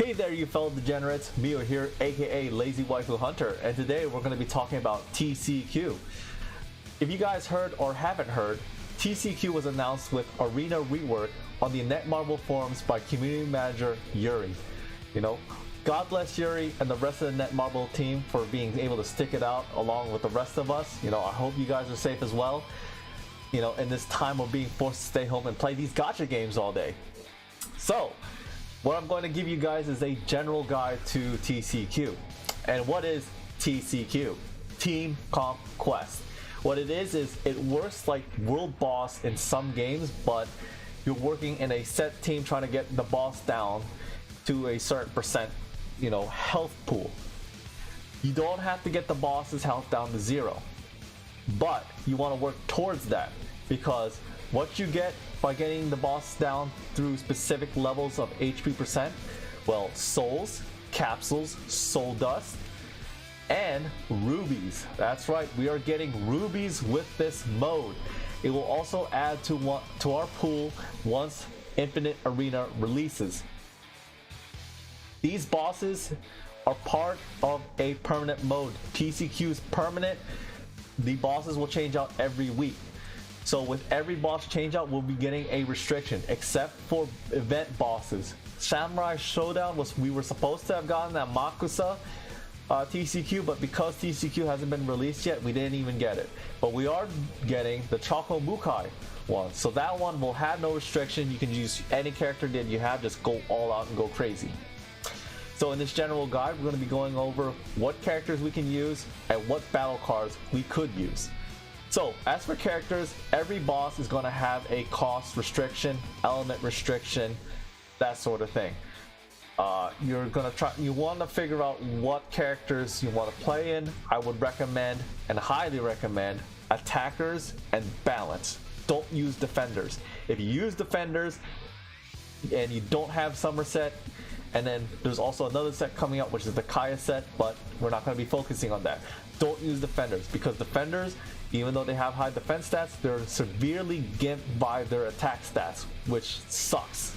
Hey there, you fellow degenerates. Mio here, aka Lazy Waifu Hunter, and today we're going to be talking about TCQ. If you guys heard or haven't heard, TCQ was announced with Arena rework on the Netmarble forums by community manager Yuri. God bless Yuri and the rest of the Netmarble team for being able to stick it out along with the rest of us. I hope you guys are safe as well. In this time of being forced to stay home and play these gacha games all day. So, what I'm going to give you guys is a general guide to TCQ. And what is TCQ? Team Comp Quest. What it is it works like World Boss in some games, but you're working in a set team trying to get the boss down to a certain percent, health pool. You don't have to get the boss's health down to 0, but you want to work towards that, because what you get by getting the boss down through specific levels of HP percent, well, souls, capsules, soul dust, and rubies. That's right, we are getting rubies with this mode. It will also add to our pool once Infinite Arena releases. These bosses are part of a permanent mode. TCQ is permanent. The bosses will change out every week. So with every boss changeout, we'll be getting a restriction, except for event bosses. Samurai Showdown we were supposed to have gotten that Makusa TCQ, but because TCQ hasn't been released yet, we didn't even get it. But we are getting the Choco Mukai one. So that one will have no restriction. You can use any character that you have, just go all out and go crazy. So in this general guide, we're going to be going over what characters we can use and what battle cards we could use. So, as for characters, every boss is going to have a cost restriction, element restriction, that sort of thing. You want to figure out what characters you want to play in. I would recommend, and highly recommend, attackers and balance. Don't use defenders. If you use defenders and you don't have Somerset, and then there's also another set coming out, which is the Kaya set, but we're not going to be focusing on that. Don't use defenders, because defenders, even though they have high defense stats, they're severely gimped by their attack stats, which sucks.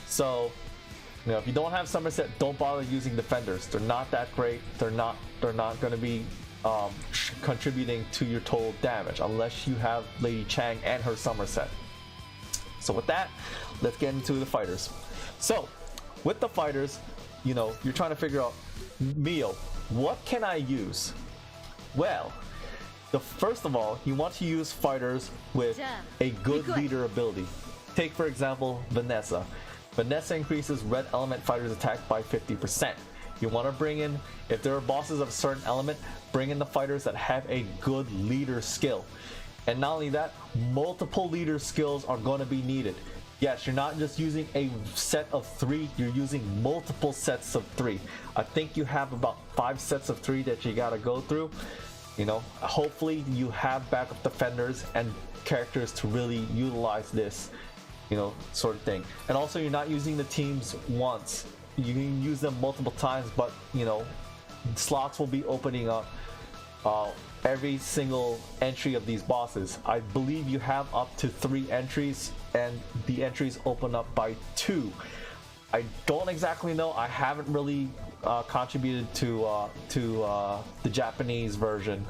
So, if you don't have Somerset, don't bother using defenders. They're not that great. They're not going to be contributing to your total damage unless you have Lady Chang and her Somerset. So with that, let's get into the fighters. So, with the fighters, you're trying to figure out, Mio, what can I use? Well, first of all, you want to use fighters with a good leader ability. Take, for example, Vanessa. Vanessa increases red element fighters' attack by 50%. You want to bring in, if there are bosses of a certain element, bring in the fighters that have a good leader skill. And not only that, multiple leader skills are going to be needed. Yes, you're not just using a set of 3, you're using multiple sets of 3. I think you have about 5 sets of 3 that you gotta go through. Hopefully you have backup defenders and characters to really utilize this, sort of thing. And also, you're not using the teams once. You can use them multiple times, but, slots will be opening up every single entry of these bosses. I believe you have up to 3 entries, and the entries open up by 2. I don't exactly know. I haven't really contributed to the Japanese version,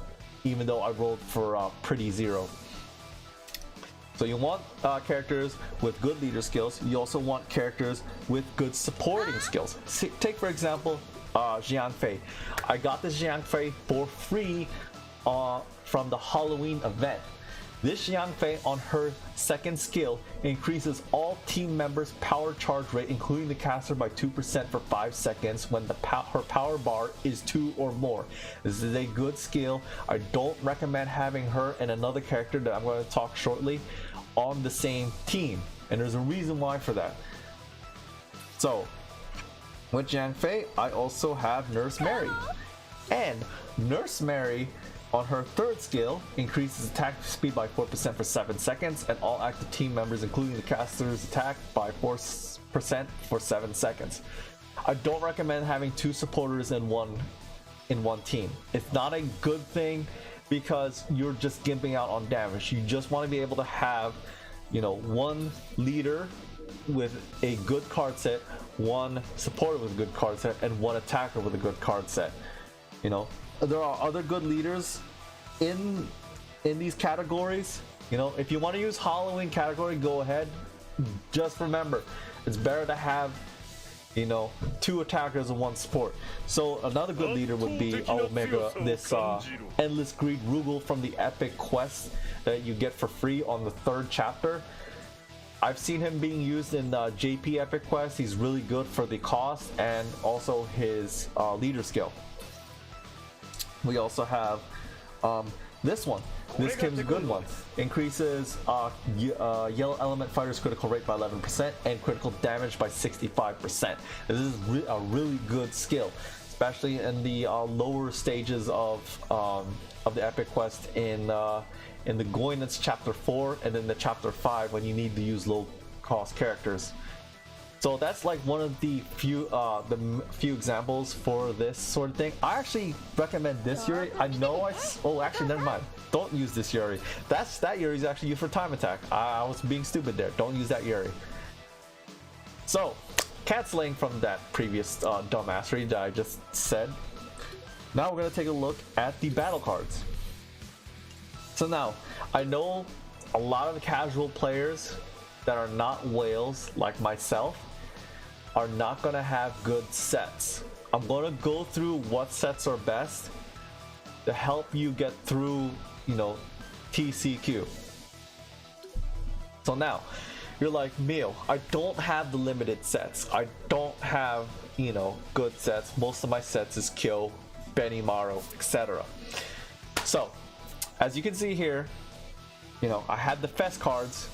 even though I rolled for Pretty Zero. So you want characters with good leader skills. You also want characters with good supporting skills. Take, for example, Jiang Fei. I got this Jiang Fei for free from the Halloween event. This Jiang Fei, on her second skill, increases all team members' power charge rate, including the caster, by 2% for 5 seconds when her power bar is 2 or more. This is a good skill. I don't recommend having her and another character that I'm going to talk shortly on the same team, and there's a reason why for that. So, with Jiang Fei, I also have Nurse Mary. And Nurse Mary, on her third skill, increases attack speed by 4% for 7 seconds, and all active team members, including the caster's attack, by 4% for 7 seconds. I don't recommend having 2 supporters in one team. It's not a good thing because you're just gimping out on damage. You just want to be able to have, one leader with a good card set, one supporter with a good card set, and one attacker with a good card set. You know, there are other good leaders in these categories. You know, if you want to use Halloween category, go ahead. Just remember, it's better to have, you know, 2 attackers and 1 support. So another good leader would be Omega, this Endless Greed Rugal from the Epic Quest that you get for free on the 3rd chapter. I've seen him being used in JP Epic Quest. He's really good for the cost and also his leader skill. We also have this one. This Kim's a good one. Increases yellow element fighters critical rate by 11% and critical damage by 65%. This is a really good skill, especially in the lower stages of the Epic Quest in the Goinets Chapter 4 and then the Chapter 5 when you need to use low cost characters. So that's like one of the few examples for this sort of thing. I actually recommend this Yuri. I know oh, actually never mind. Don't use this Yuri. That Yuri is actually used for time attack. I was being stupid there. Don't use that Yuri. So, canceling from that previous dumbassery that I just said, now we're gonna take a look at the battle cards. So now, I know a lot of the casual players that are not whales like myself are not gonna have good sets. I'm gonna go through what sets are best to help you get through, you know, TCQ. So now, you're like, Mio, I don't have the limited sets. I don't have, you know, good sets. Most of my sets is Kyo, Benimaru, etc. So, as you can see here, you know, I had the FES cards,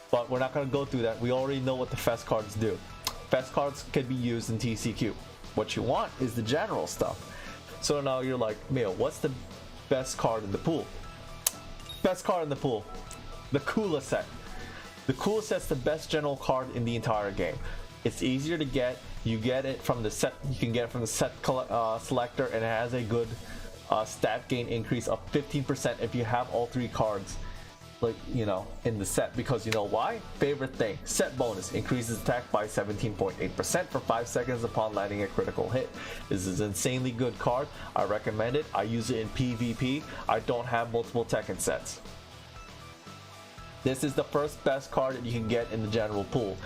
but we're not going to go through that. We already know what the FES cards do. FES cards can be used in TCQ. What you want is the general stuff. So now you're like, Mio, what's the best card in the pool? Best card in the pool, the Kula set. The Kula set's the best general card in the entire game. It's easier to get. You get it from the set. You can get it from the set selector, and it has a good stat gain increase of 15% if you have all 3 cards, like, you know, in the set. Because you know why? Favorite thing, set bonus increases attack by 17.8% for 5 seconds upon landing a critical hit. This is an insanely good card. I recommend it. I use it in PvP. I don't have multiple Tekken sets. This is the first best card that you can get in the general pool.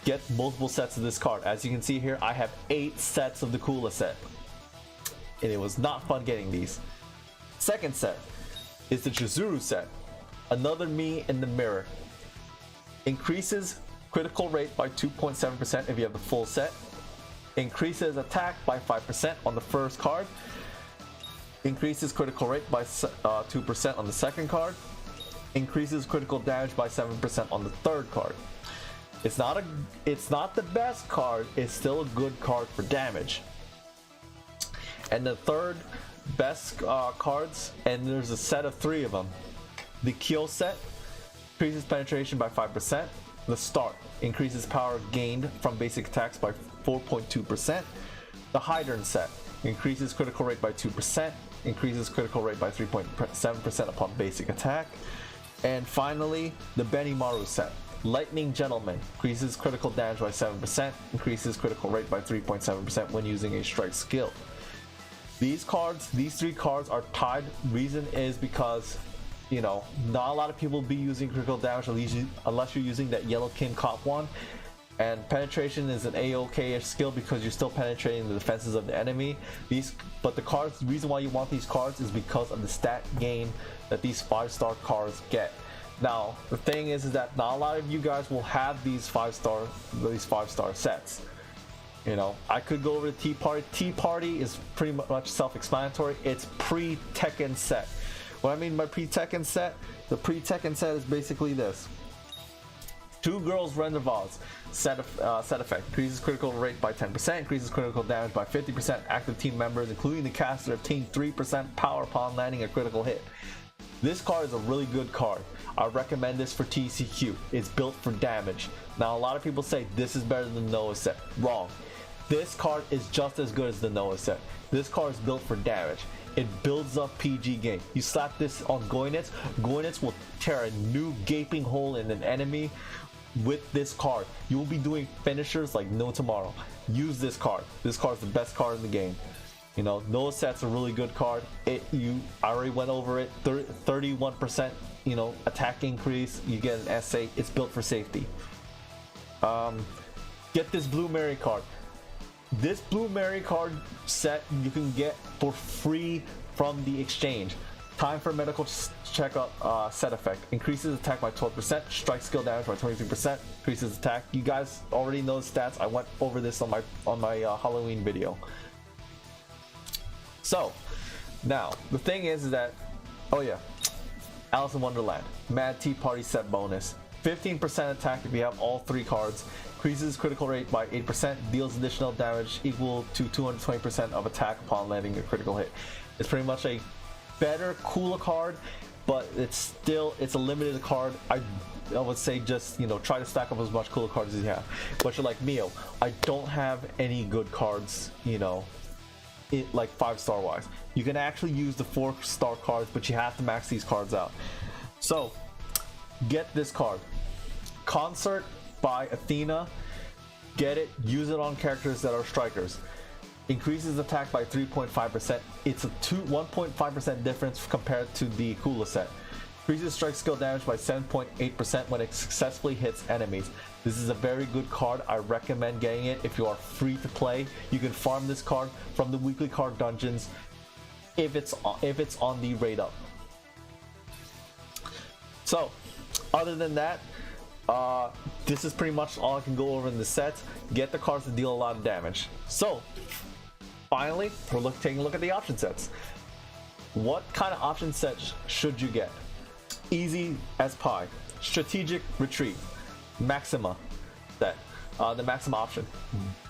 Get multiple sets of this card. As you can see here, I have 8 sets of the Kula set, and it was not fun getting these. Second set is the Chizuru set. Another me in the mirror. Increases critical rate by 2.7% if you have the full set. Increases attack by 5% on the first card. Increases critical rate by 2% on the second card. Increases critical damage by 7% on the third card. It's not the best card, it's still a good card for damage. And the third best cards, and there's a set of 3 of them. The Kyo set increases penetration by 5%. The Start increases power gained from basic attacks by 4.2%. The Hydern set increases critical rate by 2%, increases critical rate by 3.7% upon basic attack. And finally, the Benimaru set. Lightning Gentleman increases critical damage by 7%, increases critical rate by 3.7% when using a strike skill. These 3 cards are tied. Reason is because, you know, not a lot of people be using critical damage unless you're using that Yellow Kim Cop one. And penetration is an A-OK-ish skill because you're still penetrating the defenses of the enemy. But the reason why you want these cards is because of the stat gain that these 5-star cards get. Now, the thing is that not a lot of you guys will have these 5-star sets. You know, I could go over to Tea Party. Tea Party is pretty much self-explanatory. It's pre-Tekken set. What I mean by pre-Tekken set, the pre-Tekken set is basically this. 2 girls render vase. Set effect. Increases critical rate by 10%, increases critical damage by 50%. Active team members, including the caster, obtain 3% power upon landing a critical hit. This card is a really good card. I recommend this for TCQ. It's built for damage. Now, a lot of people say this is better than the Noah set. Wrong. This card is just as good as the Noah set. This card is built for damage. It builds up PG game. You slap this on Goinets, Goinets will tear a new gaping hole in an enemy with this card. You will be doing finishers like no tomorrow. Use this card. This card is the best card in the game. You know, no set's a really good card. I already went over it. 31%, you know, attack increase. You get an SA. It's built for safety. Get this Blue Mary card. This Blue Mary card set you can get for free from the exchange. Time for medical checkup set effect. Increases attack by 12%, strike skill damage by 23%, increases attack. You guys already know the stats. I went over this on my Halloween video. So now the thing is that, oh yeah, Alice in Wonderland Mad Tea Party set bonus. 15% attack if you have all 3 cards. Increases critical rate by 8%. Deals additional damage equal to 220% of attack upon landing a critical hit. It's pretty much a better, cooler card, but it's a limited card. I would say just, you know, try to stack up as much cooler cards as you have. But you're like Mio, I don't have any good cards, you know, like 5-star wise. You can actually use the 4-star cards, but you have to max these cards out. So get this card, Concert by Athena. Get it, use it on characters that are strikers. Increases attack by 3.5%. It's a 1.5% difference compared to the Kula set. Increases strike skill damage by 7.8% when it successfully hits enemies. This is a very good card. I recommend getting it if you are free to play. You can farm this card from the weekly card dungeons if it's on the raid up. So other than that, this is pretty much all I can go over in the sets. Get the cards to deal a lot of damage. So finally, we're taking a look at the option sets. What kind of option sets should you get? Easy as pie. Strategic Retreat, Maxima set, the Maxima option.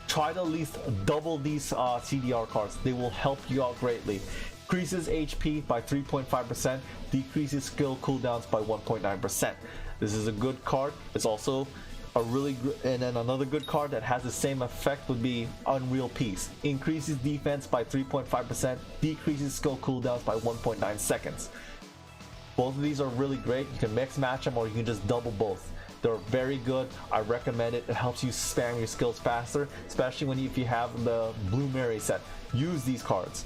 Try to at least double these CDR cards. They will help you out greatly. Increases HP by 3.5%, decreases skill cooldowns by 1.9%. This is a good card. It's also a really good, and then another good card that has the same effect would be Unreal Peace. Increases defense by 3.5%, decreases skill cooldowns by 1.9 seconds. Both of these are really great. You can mix match them or you can just double both. They're very good. I recommend it. It helps you spam your skills faster, especially if you have the Blue Mary set. Use these cards.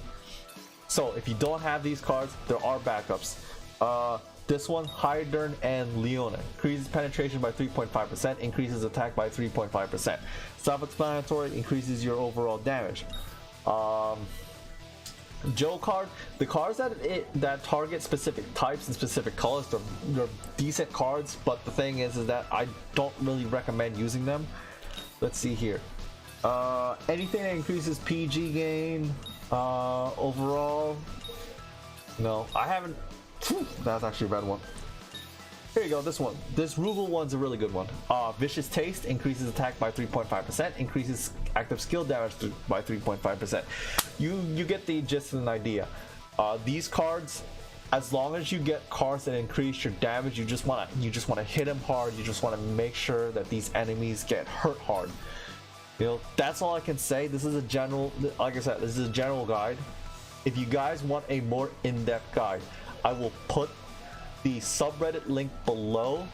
So if you don't have these cards, there are backups. This one, Hydern and Leona. Increases penetration by 3.5%, increases attack by 3.5%. Self-explanatory, increases your overall damage. Joe card, the cards that target specific types and specific colors, they're decent cards, but the thing is that I don't really recommend using them. Let's see here. Anything that increases PG gain, overall, no, I haven't. That's actually a red one. Here you go, this one. This Rugal one's a really good one. Vicious Taste increases attack by 3.5%, increases active skill damage by 3.5%. You get the gist and idea. These cards, as long as you get cards that increase your damage, you just wanna hit them hard. You just wanna make sure that these enemies get hurt hard. You know, that's all I can say. This is a general, like I said, this is a general guide. If you guys want a more in-depth guide, I will put the subreddit link below,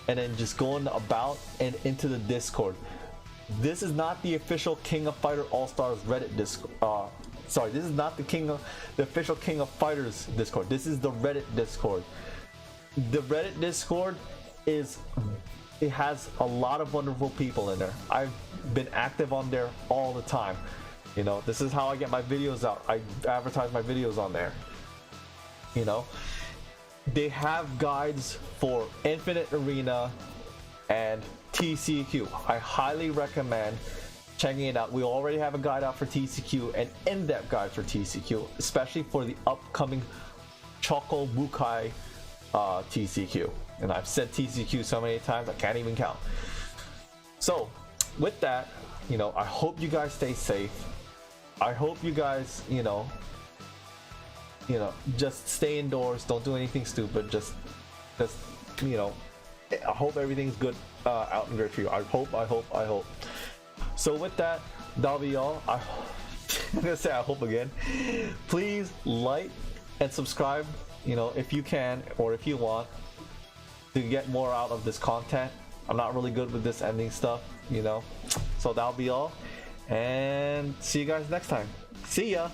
and then just go in the about and into the Discord. This is not the official King of Fighter All-Stars Reddit Discord. Sorry, this is not the official King of Fighters Discord. This is the Reddit Discord. The Reddit Discord it has a lot of wonderful people in there. I've been active on there all the time. You know, this is how I get my videos out. I advertise my videos on there. You know, they have guides for Infinite Arena and TCQ. I highly recommend checking it out. We already have a guide out for TCQ, an in-depth guide for TCQ, especially for the upcoming Choco Bukai TCQ. And I've said TCQ so many times I can't even count. So with that, you know, I hope you guys stay safe. I hope you guys, you know, just stay indoors. Don't do anything stupid. Just, you know, I hope everything's good out and great for you. I hope. So with that, that'll be all. I'm gonna say I hope again. Please like and subscribe, you know, if you can or if you want, to get more out of this content. I'm not really good with this ending stuff, you know. So that'll be all, and see you guys next time. See ya.